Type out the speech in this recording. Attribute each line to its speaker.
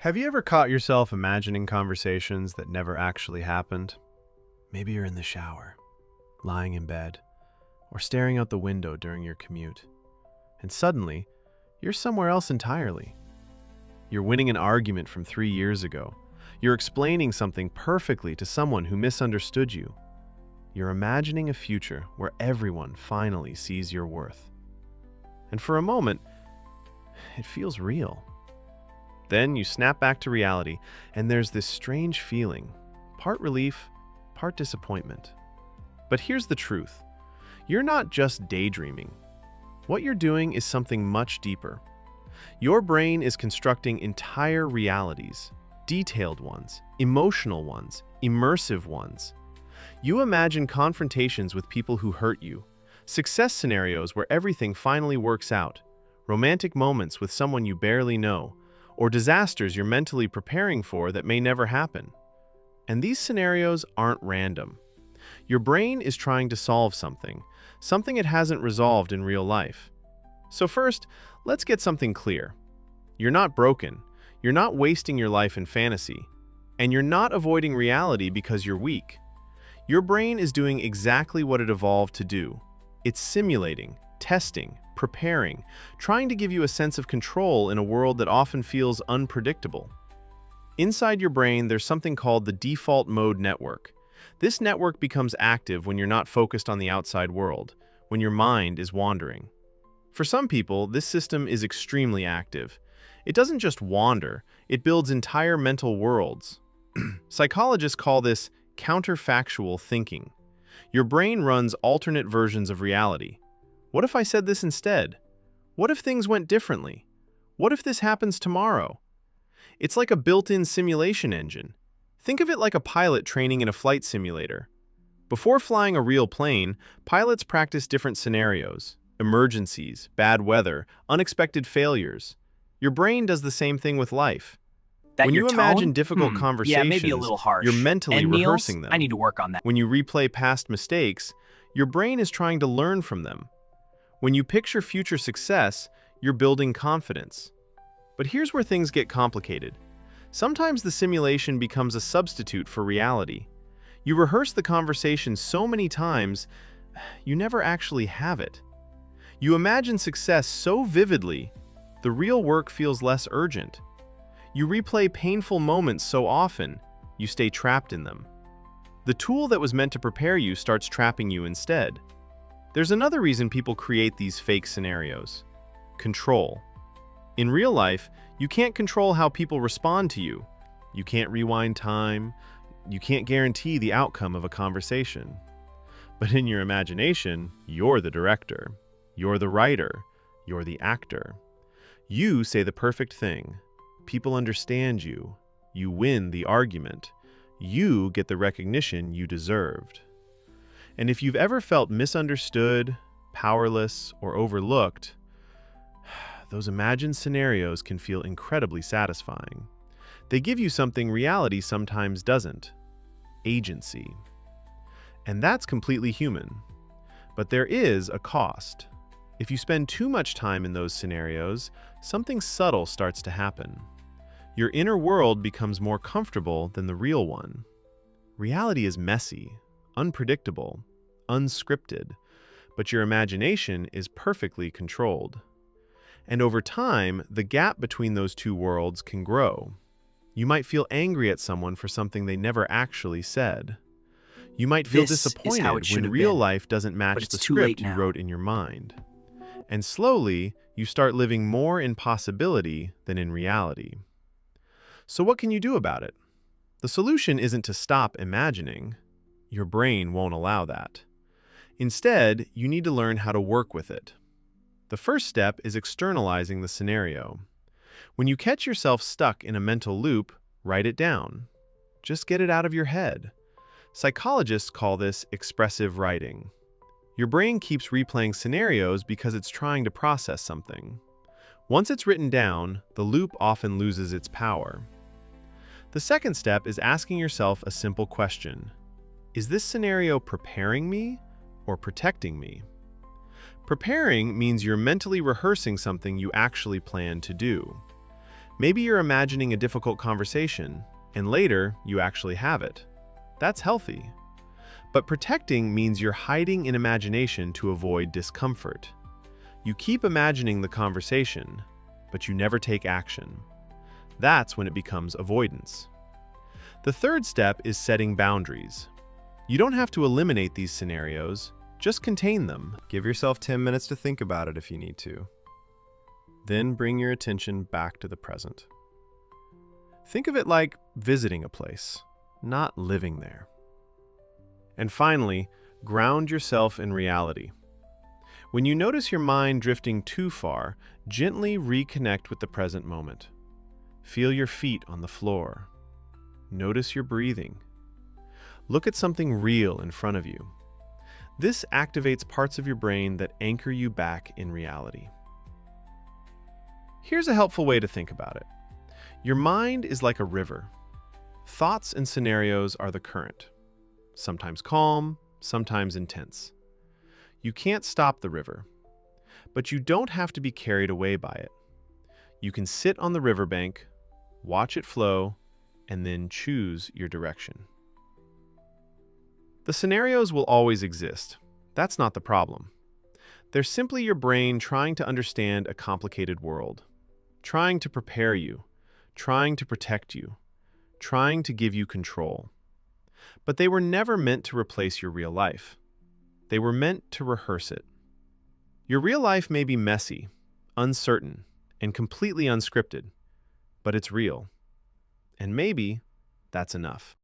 Speaker 1: Have you ever caught yourself imagining conversations that never actually happened? Maybe you're in the shower, lying in bed, or staring out the window during your commute, and suddenly, you're somewhere else entirely. You're winning an argument from 3 years ago. You're explaining something perfectly to someone who misunderstood you. You're imagining a future where everyone finally sees your worth. And for a moment, it feels real. Then you snap back to reality, and there's this strange feeling, part relief, part disappointment. But here's the truth. You're not just daydreaming. What you're doing is something much deeper. Your brain is constructing entire realities, detailed ones, emotional ones, immersive ones. You imagine confrontations with people who hurt you, success scenarios where everything finally works out, romantic moments with someone you barely know, or disasters you're mentally preparing for that may never happen. And these scenarios aren't random. Your brain is trying to solve something it hasn't resolved in real life. So first, let's get something clear. You're not broken, you're not wasting your life in fantasy, and you're not avoiding reality because you're weak. Your brain is doing exactly what it evolved to do. It's simulating, testing, preparing, trying to give you a sense of control in a world that often feels unpredictable. Inside your brain, there's something called the default mode network. This network becomes active when you're not focused on the outside world, when your mind is wandering. For some people, this system is extremely active. It doesn't just wander, it builds entire mental worlds. Psychologists call this counterfactual thinking. Your brain runs alternate versions of reality. What if I said this instead? What if things went differently? What if this happens tomorrow? It's like a built-in simulation engine. Think of it like a pilot training in a flight simulator. Before flying a real plane, pilots practice different scenarios, emergencies, bad weather, unexpected failures. Your brain does the same thing with life.
Speaker 2: That
Speaker 1: When
Speaker 2: your
Speaker 1: you imagine
Speaker 2: tone?
Speaker 1: difficult
Speaker 2: Yeah,
Speaker 1: conversations,
Speaker 2: maybe a little harsh.
Speaker 1: you're mentally
Speaker 2: And meals?
Speaker 1: rehearsing them.
Speaker 2: I need to work on that.
Speaker 1: When you replay past mistakes, your brain is trying to learn from them. When you picture future success, you're building confidence. But here's where things get complicated. Sometimes the simulation becomes a substitute for reality. You rehearse the conversation so many times, you never actually have it. You imagine success so vividly, the real work feels less urgent. You replay painful moments so often, you stay trapped in them. The tool that was meant to prepare you starts trapping you instead. There's another reason people create these fake scenarios: control. In real life, you can't control how people respond to you. You can't rewind time. You can't guarantee the outcome of a conversation. But in your imagination, you're the director. You're the writer. You're the actor. You say the perfect thing. People understand you. You win the argument. You get the recognition you deserved. And if you've ever felt misunderstood, powerless, or overlooked, those imagined scenarios can feel incredibly satisfying. They give you something reality sometimes doesn't: agency. And that's completely human. But there is a cost. If you spend too much time in those scenarios, something subtle starts to happen. Your inner world becomes more comfortable than the real one. Reality is messy, unpredictable, unscripted, but your imagination is perfectly controlled. And over time, the gap between those two worlds can grow. You might feel angry at someone for something they never actually said. You might feel
Speaker 2: This is how it
Speaker 1: disappointed
Speaker 2: should
Speaker 1: when
Speaker 2: have
Speaker 1: real
Speaker 2: been,
Speaker 1: life doesn't
Speaker 2: but
Speaker 1: match
Speaker 2: it's
Speaker 1: the
Speaker 2: too late
Speaker 1: script you
Speaker 2: now.
Speaker 1: wrote in your mind. And slowly, you start living more in possibility than in reality. So what can you do about it? The solution isn't to stop imagining. Your brain won't allow that. Instead, you need to learn how to work with it. The first step is externalizing the scenario. When you catch yourself stuck in a mental loop, write it down. Just get it out of your head. Psychologists call this expressive writing. Your brain keeps replaying scenarios because it's trying to process something. Once it's written down, the loop often loses its power. The second step is asking yourself a simple question. Is this scenario preparing me or protecting me? Preparing means you're mentally rehearsing something you actually plan to do. Maybe you're imagining a difficult conversation, and later you actually have it. That's healthy. But protecting means you're hiding in imagination to avoid discomfort. You keep imagining the conversation, but you never take action. That's when it becomes avoidance. The third step is setting boundaries. You don't have to eliminate these scenarios, just contain them. Give yourself 10 minutes to think about it if you need to. Then bring your attention back to the present. Think of it like visiting a place, not living there. And finally, ground yourself in reality. When you notice your mind drifting too far, gently reconnect with the present moment. Feel your feet on the floor. Notice your breathing. Look at something real in front of you. This activates parts of your brain that anchor you back in reality. Here's a helpful way to think about it. Your mind is like a river. Thoughts and scenarios are the current, sometimes calm, sometimes intense. You can't stop the river, but you don't have to be carried away by it. You can sit on the riverbank, watch it flow, and then choose your direction. The scenarios will always exist. That's not the problem. They're simply your brain trying to understand a complicated world, trying to prepare you, trying to protect you, trying to give you control. But they were never meant to replace your real life. They were meant to rehearse it. Your real life may be messy, uncertain, and completely unscripted, but it's real. And maybe that's enough.